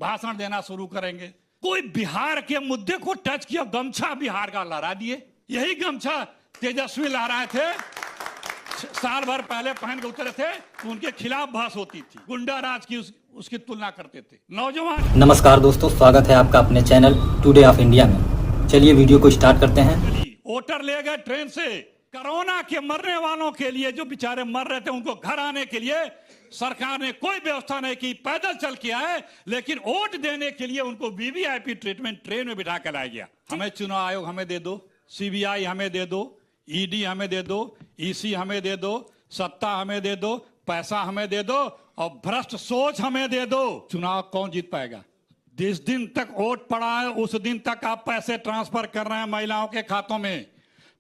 भाषण देना शुरू करेंगे। कोई बिहार के मुद्दे को टच किया, गमछा बिहार का लहरा दिए। यही गमछा तेजस्वी लहराए थे, साल भर पहले पहन के उतरे थे, उनके खिलाफ बहस होती थी, गुंडा राज की उसकी तुलना करते थे नौजवान। नमस्कार दोस्तों, स्वागत है आपका अपने चैनल टुडे ऑफ इंडिया में। चलिए वीडियो को स्टार्ट करते हैं। वोटर ले गए ट्रेन से। कोरोना के मरने वालों के लिए, जो बेचारे मर रहे थे, उनको घर आने के लिए सरकार ने कोई व्यवस्था नहीं की, पैदल चल के आए। लेकिन वोट देने के लिए उनको वीवीआईपी ट्रीटमेंट ट्रेन में बिठा कर लाया गया। हमें चुनाव आयोग हमें दे दो, सीबीआई हमें दे दो, ईडी हमें दे दो, ईसी हमें दे दो, सत्ता हमें दे दो, पैसा हमें दे दो और भ्रष्ट सोच हमें दे दो। चुनाव कौन जीत पाएगा? जिस दिन तक वोट पड़ा है उस दिन तक आप पैसे ट्रांसफर कर रहे हैं महिलाओं के खातों में।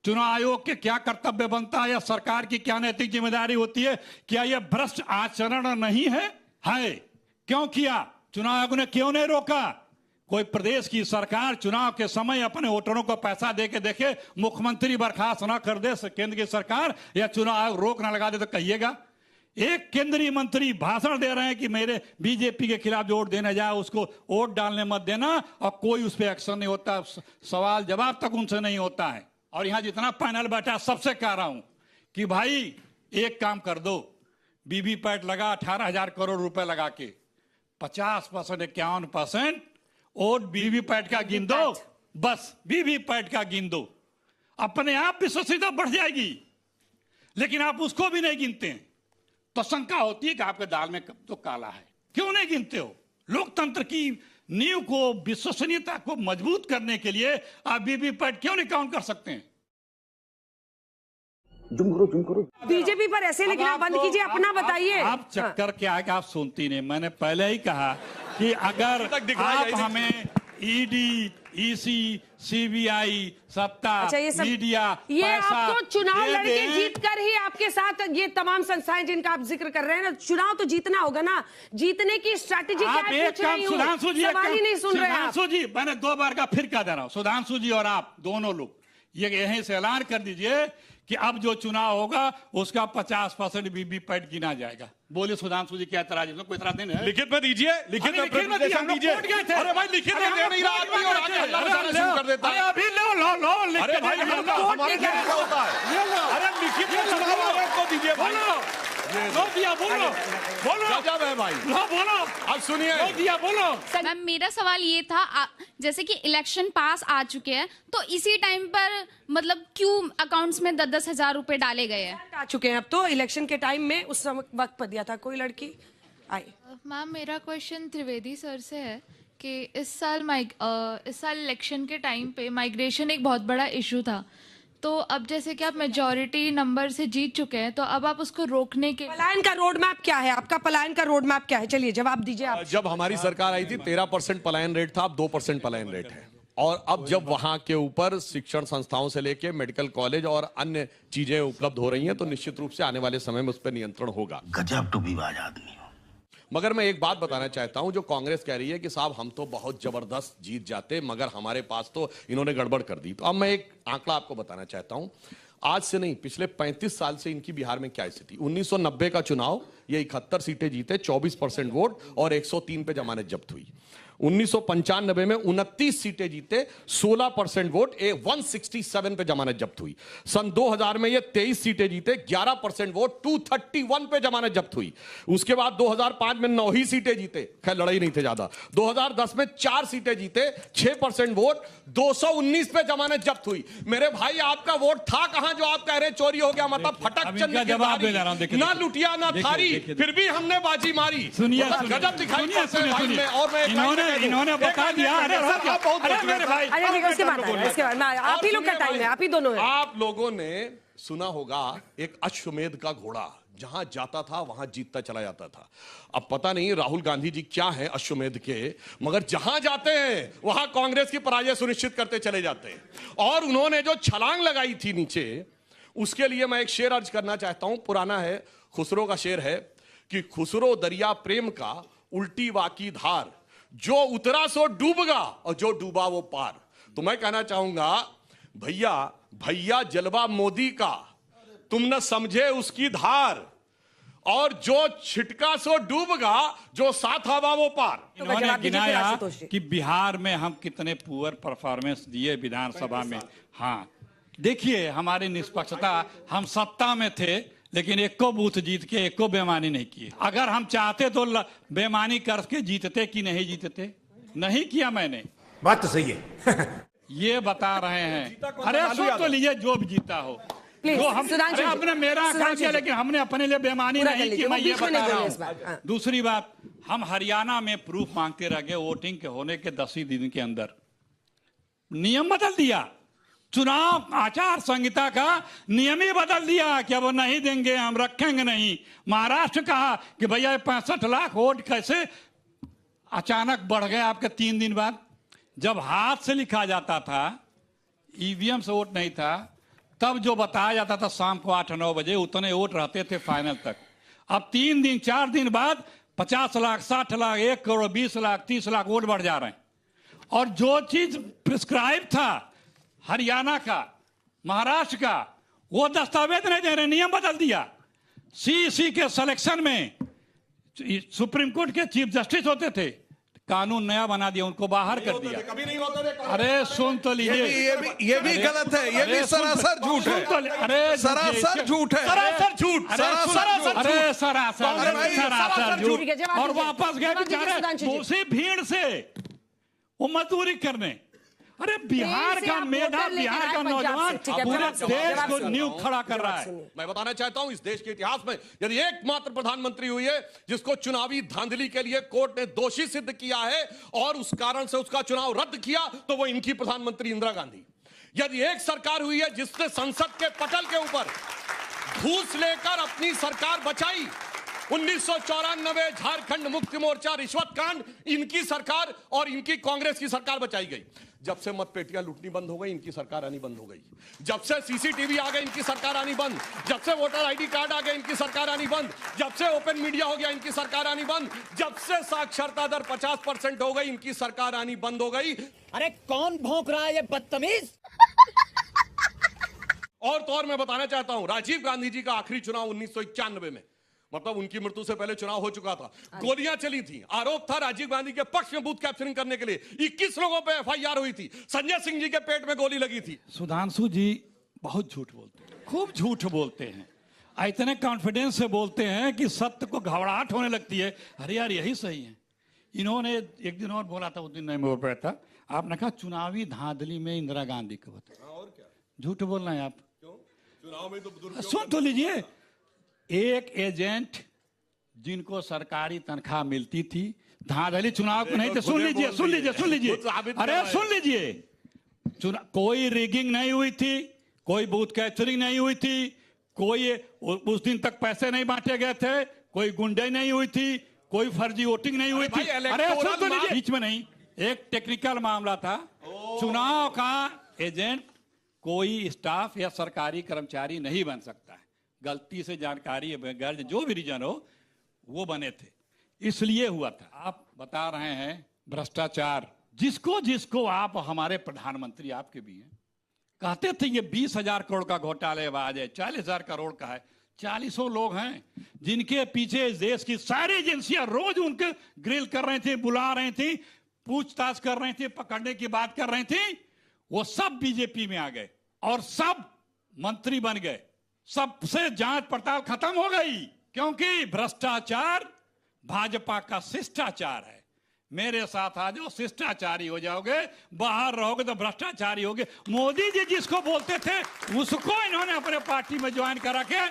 चुनाव आयोग के क्या कर्तव्य बनता है या सरकार की क्या नैतिक जिम्मेदारी होती है? क्या यह भ्रष्ट आचरण नहीं है? क्यों किया? चुनाव आयोग ने क्यों नहीं रोका? कोई प्रदेश की सरकार चुनाव के समय अपने वोटरों को पैसा दे के देखे, मुख्यमंत्री बर्खास्त न कर दे केंद्र की सरकार, या चुनाव आयोग रोक न लगा दे तो कहिएगा? एक केंद्रीय मंत्री भाषण दे रहे हैं कि मेरे बीजेपी के खिलाफ जो वोट देने जाए उसको वोट डालने मत देना, और कोई उस पर एक्शन नहीं होता, सवाल जवाब तक उनसे नहीं होता है। और यहां जितना पैनल बैठा सबसे कह रहा हूं कि भाई एक काम कर दो, वीवीपैट लगा 18,000 करोड़ रुपए लगा के 50% 51% वोट वीवीपैट का गिन दो, बस वीवीपैट का गिन दो, अपने आप विश्वसनीयता बढ़ जाएगी। लेकिन आप उसको भी नहीं गिनते हैं तो शंका होती है कि आपके दाल में तो काला है। क्यों नहीं गिनते हो? लोकतंत्र की नींव को, विश्वसनीयता को मजबूत करने के लिए आप वीवीपैट क्यों नहीं काउंट कर सकते हैं? जुम करो। बीजेपी पर ऐसे लिखना बंद कीजिए, अपना बताइए। आप चक्कर क्या है कि आप सुनती नहीं। मैंने पहले ही कहा कि अगर आप हमें ईडी, ईसी, सीबीआई, सत्ता, मीडिया, ये पैसा आपको चुनाव लड़के जीत कर ही आपके साथ ये तमाम संस्थाएं जिनका आप जिक्र कर रहे हैं ना, चुनाव तो जीतना होगा ना। जीतने की स्ट्रैटेजी क्या है? एक काम सुधांशु जी, सवाल ही नहीं सुन रहे आप। सुधांशु जी, मैंने 2 बार का फिर कह दे रहा हूं, सुधांशु जी और आप दोनों लोग ये यहीं से ऐलान कर दीजिए कि अब जो चुनाव होगा उसका 50% वीवीपैट गिना जाएगा। बोले सुधांशु जी, क्या एतराज है? कोई एतराज नहीं है? लिखित में दीजिए, लिखित में प्रेजेंटेशन दीजिए। अरे भाई लिखित में दे नहीं रहा आदमी और आगे हल्ला मचाना शुरू कर देता है। अभी लो अरे भाई हमारे क्या होता है? अरे लिखित में चुनाव आयोग को दीजिए भाई। बोलो गजब है भाई। बोलो अब सुनिए, बोलो। मैम, मेरा सवाल ये था, जैसे कि इलेक्शन पास आ चुके हैं तो इसी टाइम पर मतलब क्यों अकाउंट्स में 10-10 हजार रुपए डाले गए हैं? आ चुके हैं अब तो, इलेक्शन के टाइम में उस वक्त पर दिया था। कोई लड़की आई। मैम, मेरा क्वेश्चन त्रिवेदी सर से है कि इस साल इलेक्शन के टाइम पे माइग्रेशन एक बहुत बड़ा इशू था, तो अब जैसे कि आप मेजॉरिटी नंबर से जीत चुके हैं तो अब आप उसको रोकने के पलायन का रोड मैप क्या है? आपका पलायन का रोड मैप क्या है? चलिए जवाब दीजिए आप। जब हमारी सरकार आई थी 13% पलायन रेट था, अब 2% पलायन रेट है। और अब जब वहां के ऊपर शिक्षण संस्थाओं से लेके मेडिकल कॉलेज और अन्य चीजें उपलब्ध हो रही हैं तो निश्चित रूप से आने वाले समय में उस पर नियंत्रण होगा। गजब टूबीबाज आदमी हो। मगर मैं एक बात बताना चाहता हूं, जो कांग्रेस कह रही है कि साहब हम तो बहुत जबरदस्त जीत जाते मगर हमारे पास तो इन्होंने गड़बड़ कर दी। तो अब मैं एक आंकड़ा आपको बताना चाहता हूं। आज से नहीं, पिछले 35 साल से इनकी बिहार में क्या स्थिति। 1990 का चुनाव, ये 71 सीटें जीते, 24% वोट और 103 पे जमानत जब्त हुई। 1995 में 29 सीटें जीते, 16% वोट, 167 पे जमानत जब्त हुई। सन 2000 में ये 23 सीटें जीते, 11% वोट, 231 पे जमानत जब्त हुई। उसके बाद 2005 में 9 ही सीटें जीते, खैर लड़ाई नहीं थे ज्यादा। 2010 में 4 सीटें जीते, 6% वोट, 219 पे जमानत जब्त हुई। मेरे भाई आपका वोट था कहां जो आप कह रहे चोरी हो गया? मतलब फटक चंद ना लुटिया ना थारी, फिर भी हमने बाजी मारी। गजब दिखाई। और मैं इन्होंने बता दिया। अरे मेरे भाई, इसके बाद आप ही लोग का टाइम है, आप ही दोनों हैं। आप लोगों ने सुना होगा एक अश्वमेध का घोड़ा, जहां जाता था वहां जीतता चला जाता था। अब पता नहीं राहुल गांधी जी क्या है अश्वमेध के, मगर जहां जाते हैं वहां कांग्रेस की पराजय सुनिश्चित करते चले जाते हैं। और उन्होंने जो छलांग लगाई थी नीचे, उसके लिए मैं एक शेर अर्ज करना चाहता हूं। पुराना है, खुसरो का शेर है कि खुसरो दरिया प्रेम का उल्टी वाकी धार, जो उतरा सो डूबगा और जो डूबा वो पार। तो मैं कहना चाहूंगा भैया जलवा मोदी का, तुम न समझे उसकी धार, और जो छिटका सो डूबगा, जो साथ हवा वो पार। जवाब इन्होंने दीजिए फिर गिनाया आशुतोष जी। कि बिहार में हम कितने पुअर परफॉर्मेंस दिए विधानसभा में। हाँ, देखिए हमारी निष्पक्षता, हम सत्ता में थे लेकिन एको बूथ जीत के एको बेईमानी नहीं की। अगर हम चाहते तो बेईमानी करके जीतते कि नहीं जीतते, नहीं किया मैंने। बात तो सही है। ये बता रहे हैं। अरे सुन तो लीजिए, जो भी जीता हो Please, जो हम, सुधांशु अरे जी, आपने मेरा काम सुधांशु किया जी। लेकिन हमने अपने लिए बेईमानी पूरा कर नहीं की, लीजिए, मैं वो ये बीच में बता नहीं रहा बोले इस बार, हाँ। हूँ। दूसरी बात, हम हरियाणा में प्रूफ मांगते रह गए वोटिंग के होने के 10 ही दिन के अंदर नियम बदल दिया। चुनाव आचार संहिता का नियम ही बदल दिया कि अब नहीं देंगे, हम रखेंगे नहीं। महाराष्ट्र कहा कि भैया 65 लाख वोट कैसे अचानक बढ़ गए आपके 3 दिन बाद। जब हाथ से लिखा जाता था, ईवीएम से वोट नहीं था, तब जो बताया जाता था शाम को 8-9 बजे उतने वोट रहते थे फाइनल तक। अब 3 दिन 4 दिन बाद 50 लाख 60 लाख 1 करोड़ 20 लाख 30 लाख वोट बढ़ जा रहे हैं। और जो चीज प्रिस्क्राइब था हरियाणा का, महाराष्ट्र का, वो दस्तावेज नहीं दे रहे, नियम बदल दिया। सीईसी के सिलेक्शन में सुप्रीम कोर्ट के चीफ जस्टिस होते थे, कानून नया बना दिया, उनको बाहर कर दिया। कभी नहीं होता थे। अरे सुन तो लीजिए, ये भी गलत है, ये भी सरासर झूठ है। अरे सरासर झूठ है। सरासर झूठ, सरासर अरे सरासर झूठ। ठीक है, जवाब और दीजिए। वापस गए जवाब दीजिए बेचारे सुधांशु जी। उसी भीड़ से वो मजदूरी करने। अरे बिहार से का आप मेधा, वोटर लेकर बिहार आए का पंजाब से। नौजवान ठीक है, पूरे जवाब देश को सुनिए। नींव खड़ा कर रहा है। मैं बताना चाहता हूं, इस देश के इतिहास में यदि एकमात्र प्रधानमंत्री हुई है जिसको चुनावी धांधली के लिए कोर्ट ने दोषी सिद्ध किया है और उस कारण से उसका चुनाव रद्द किया, तो वो इनकी प्रधानमंत्री इंदिरा गांधी। यदि एक सरकार हुई है जिसने संसद के पटल के ऊपर घूस लेकर अपनी सरकार बचाई, 1994 झारखंड मुक्ति मोर्चा रिश्वत कांड, इनकी सरकार और इनकी कांग्रेस की सरकार बचाई गई। जब से मतपेटियां लूटनी बंद हो गई, इनकी सरकार आनी बंद हो गई। जब से सीसीटीवी आ गए, इनकी सरकार आनी बंद। जब से वोटर आईडी कार्ड आ गए, इनकी सरकार आनी बंद। जब से ओपन मीडिया हो गया, इनकी सरकार आनी बंद। जब से साक्षरता दर 50% हो गई, इनकी सरकार आनी बंद हो गई। अरे कौन भौंक रहा है ये बदतमीज? और तो और मैं बताना चाहता हूं, राजीव गांधी जी का आखिरी चुनाव 1991 में, मतलब उनकी मृत्यु से पहले चुनाव हो चुका था, गोलियां चली थी। आरोप था राजीव गांधी के पक्ष में बूथ कैप्चरिंग करने के लिए 21 लोगों पे एफआईआर हुई थी। संजय सिंह जी के पेट में गोली लगी थी। सुधांशु जी बहुत झूठ बोलते हैं, खूब झूठ बोलते हैं। इतने कॉन्फिडेंस से बोलते हैं कि सत्य को घबराहट होने लगती है। अरे यार यही सही है। इन्होंने एक दिन और बोला था, उस दिन नहीं बोल पाया था, आपने कहा चुनावी धांधली में इंदिरा गांधी को बता। और क्या झूठ बोलना है आप। चुनाव में तो सुन तो लीजिए, एक एजेंट जिनको सरकारी तनख्वाह मिलती थी, धांधली चुनाव को नहीं थे। सुन लीजिए सुन लीजिए सुन लीजिए, अरे सुन लीजिए, कोई रिगिंग नहीं हुई थी, कोई बूथ कैप्चरिंग नहीं हुई थी, कोई उस दिन तक पैसे नहीं बांटे गए थे, कोई गुंडे नहीं हुई थी, कोई फर्जी वोटिंग नहीं हुई थी। अरे सुन तो लीजिए, बीच में नहीं, एक टेक्निकल मामला था। चुनाव का एजेंट कोई स्टाफ या सरकारी कर्मचारी नहीं बन सकता है। गलती से जानकारी बगैर जो भी रीजन हो वो बने थे, इसलिए हुआ था। आप बता रहे हैं भ्रष्टाचार, जिसको जिसको आप, हमारे प्रधानमंत्री आपके भी हैं, कहते थे ये 20,000 करोड़ का घोटालेबाज है, 40,000 करोड़ का है। 40 लोग हैं जिनके पीछे इस देश की सारी एजेंसियां रोज उनके ग्रिल कर रही थी, बुला रही थी, पूछताछ कर रही थी, पकड़ने की बात कर रही थी। वो सब बीजेपी में आ गए और सब मंत्री बन गए। सबसे जांच पड़ताल खत्म हो गई, क्योंकि भ्रष्टाचार भाजपा का शिष्टाचार है। मेरे साथ आ जाओ, शिष्टाचारी हो जाओगे, बाहर रहोगे तो भ्रष्टाचारी होगे। मोदी जी जिसको बोलते थे उसको इन्होंने अपने पार्टी में ज्वाइन करा के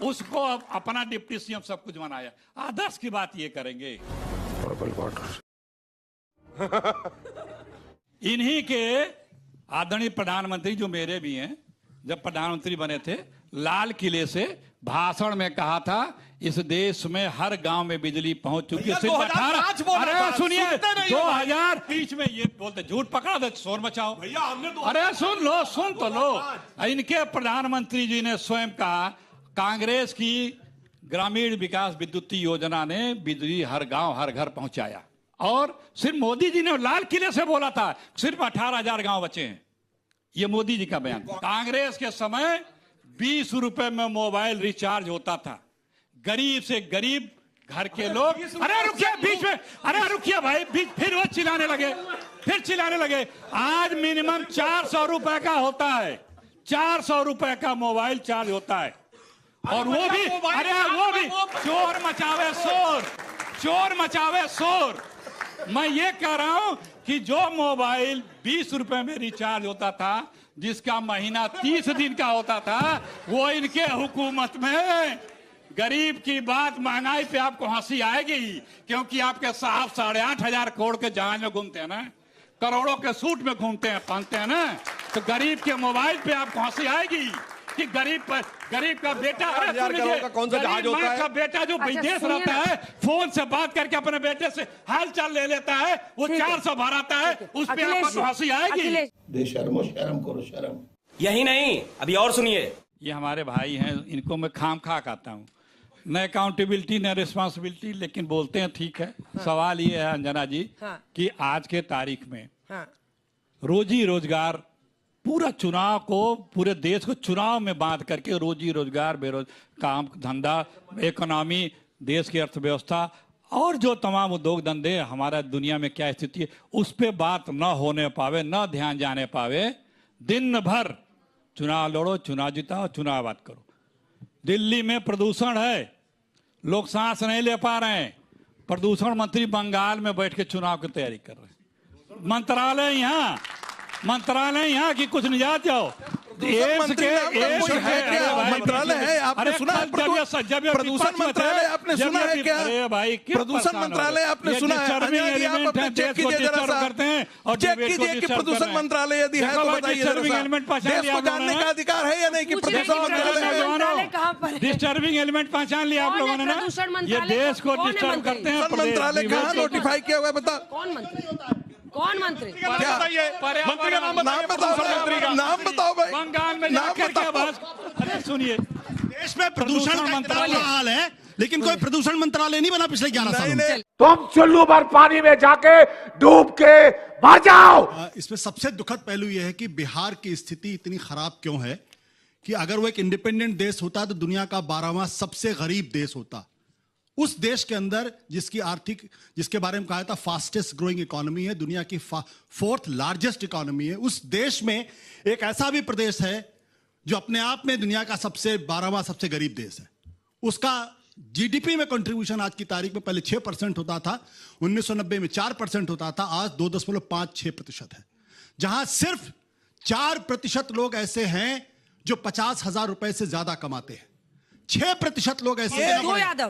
उसको अपना डिप्टी सीएम सब कुछ बनाया। आदर्श की बात ये करेंगे। इन्हीं के आदरणीय प्रधानमंत्री, जो मेरे भी हैं, जब प्रधानमंत्री बने थे, लाल किले से भाषण में कहा था इस देश में हर गांव में बिजली पहुंच चुकी है। सिर्फ 18, अरे सुनिए, 2000 बीच में ये बोलते, झूठ पकड़ा दे, शोर मचाओ भैया, हमने तो, अरे सुन लो, सुन तो लो। इनके प्रधानमंत्री जी ने स्वयं कहा, कांग्रेस की ग्रामीण विकास विद्युतीय योजना ने बिजली हर गांव हर घर पहुंचाया। और सिर्फ मोदी जी ने लाल किले से बोला था सिर्फ 18,000 गांव बचे हैं। ये मोदी जी का बयान। कांग्रेस के समय 20 रुपए में मोबाइल रिचार्ज होता था, गरीब से गरीब घर के लोग, अरे रुकिए बीच में, अरे रुकिए भाई, फिर वो चिल्लाने लगे। आज मिनिमम 400 रुपए का होता है, 400 रुपए का मोबाइल चार्ज होता है, और वो भी चोर मचावे शोर। मैं ये कह रहा हूं कि जो मोबाइल 20 रुपए में रिचार्ज होता था, जिसका महीना 30 दिन का होता था, वो इनके हुकूमत में। गरीब की बात, महंगाई पे आपको हंसी आएगी, क्योंकि आपके साहब 8,500 करोड़ के जहाज में घूमते हैं ना, करोड़ों के सूट में घूमते हैं, पहनते हैं ना, तो गरीब के मोबाइल पे आपको हंसी आएगी कि गरीब का बेटा, का कौन सा जहाज होता है? का बेटा जो विदेश रहता है, फोन से बात करके अपने बेटे से हाल चाल ले लेता है, वो 400 भराता है, उस पे आपको हंसी आएगी। बेशर्मो, शर्म करो शर्म। यही नहीं, अभी और सुनिए। ये हमारे भाई हैं, इनको मैं खाम-खा कहता हूँ, न अकाउंटेबिलिटी न रिस्पॉन्सिबिलिटी, लेकिन बोलते हैं ठीक है। सवाल ये है अंजना जी कि आज के तारीख में रोजी रोजगार, पूरा चुनाव को, पूरे देश को चुनाव में बांध करके रोजी रोजगार, काम धंधा, इकोनॉमी, देश की अर्थव्यवस्था और जो तमाम उद्योग धंधे, हमारा दुनिया में क्या स्थिति है, उस पर बात न होने पावे, न ध्यान जाने पावे। दिन भर चुनाव लड़ो, चुनाव जिताओ, चुनाव बात करो। दिल्ली में प्रदूषण है, लोग सांस नहीं ले पा रहे हैं, प्रदूषण मंत्री बंगाल में बैठ के चुनाव की तैयारी कर रहे हैं। मंत्रालय यहाँ की कुछ निजात जाओ। मंत्रालय है, आपने सुना है? प्रदूषण मंत्रालय आपने सुना है क्या? प्रदूषण मंत्रालय आपने सुना है? चेक कीजिए जरा सा, चेक कीजिए कि प्रदूषण मंत्रालय यदि है तो बताइए जरा सा। देश को जानने का अधिकार है या नहीं कि प्रदूषण मंत्रालय कहाँ पर है? डिस्टर्बिंग एलिमेंट पहचान लिया आप लोगों ने ना, ये देश को डिस्टर्ब करते हैं। मंत्रालय कहाँ नोटिफाई किया हुआ, बता कौन मंत्री? मंत्री का नाम बताओ भाई। बंगाल में जाकर के आवाज, अरे सुनिए, देश में प्रदूषण मंत्रालय हाल है, लेकिन कोई प्रदूषण मंत्रालय नहीं बना पिछले 11 सालों में। तुम चुल्लू भर पानी में जाके डूब के मर जाओ। इसमें सबसे दुखद पहलू यह है कि बिहार की स्थिति इतनी खराब क्यों है कि अगर वो एक इंडिपेंडेंट देश होता तो दुनिया का 12वां सबसे गरीब देश होता। उस देश के अंदर जिसके बारे में कहा था फास्टेस्ट ग्रोइंग इकोनॉमी है, दुनिया की 4th लार्जेस्ट इकोनॉमी है, उस देश में एक ऐसा भी प्रदेश है जो अपने आप में दुनिया का 12वां सबसे गरीब देश है। उसका जीडीपी में कंट्रीब्यूशन आज की तारीख में पहले 6% होता था, 1990 में 4% होता था, आज 2.56% है। जहां सिर्फ 4% लोग ऐसे हैं जो 50,000 रुपए से ज्यादा कमाते हैं। 6% लोग ऐसे हैं।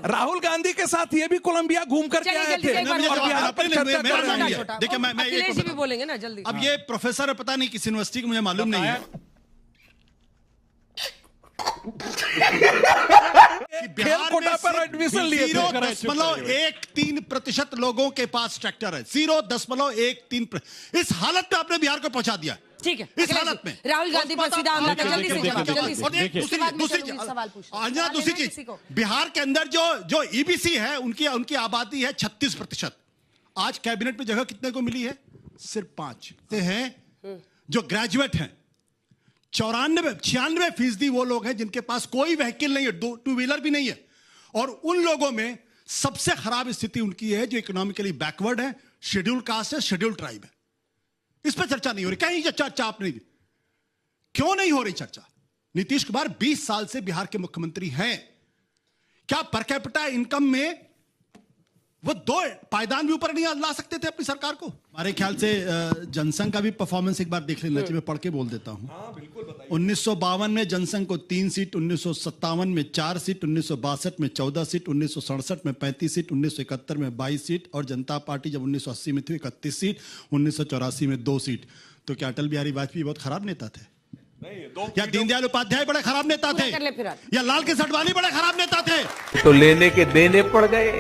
राहुल गांधी के साथ ये भी कोलंबिया घूम करके आए थे। देखिए मैं भी बोलेंगे ना जल्दी। अब ये प्रोफेसर है, पता नहीं किस यूनिवर्सिटी की, मुझे मालूम नहीं है। खेल कोटा पर एडमिशन लिए 0.13% लोगों के पास ट्रैक्टर है। 0.13%। इस हालत में आपने बिहार को पहुंचा दिया। ठीक है, इस हालत में राहुल गांधी पर सीधा हमला कर, जल्दी से दूसरी चीज, बिहार के अंदर जो ईबीसी है, उनकी आबादी है 36%। आज कैबिनेट में जगह कितने को मिली है? सिर्फ 5 हैं जो ग्रेजुएट हैं। 96% वो लोग हैं जिनके पास कोई व्हीकल नहीं है, 2 व्हीलर भी नहीं है। और उन लोगों में सबसे खराब स्थिति उनकी है जो इकोनॉमिकली बैकवर्ड है, शेड्यूल कास्ट है, शेड्यूल ट्राइब है। इस पर चर्चा नहीं हो रही। कहीं चर्चा आपने, क्यों नहीं हो रही चर्चा? नीतीश कुमार 20 साल से बिहार के मुख्यमंत्री हैं। क्या पर कैपिटा इनकम में वो 2 पायदान भी ऊपर नहीं ला सकते थे अपनी सरकार को? हमारे ख्याल से जनसंघ का भी परफॉर्मेंस एक बार देख लेना चाहिए। मैं पढ़ के बोल देता हूं। 1952 में जनसंघ को 3 सीट, 1957 में 4 सीट, 1962 में 14 सीट, 1967 में 35 सीट, 1971 में 22 सीट, और जनता पार्टी जब 1980 में थी 31 सीट, 1984 में 2 सीट। तो क्या अटल बिहारी वाजपेयी बहुत खराब नेता थे? या दीनदयाल उपाध्याय बड़े खराब नेता थे? या लाल कृष्ण आडवाणी बड़े खराब नेता थे? तो लेने के देने पड़ गए।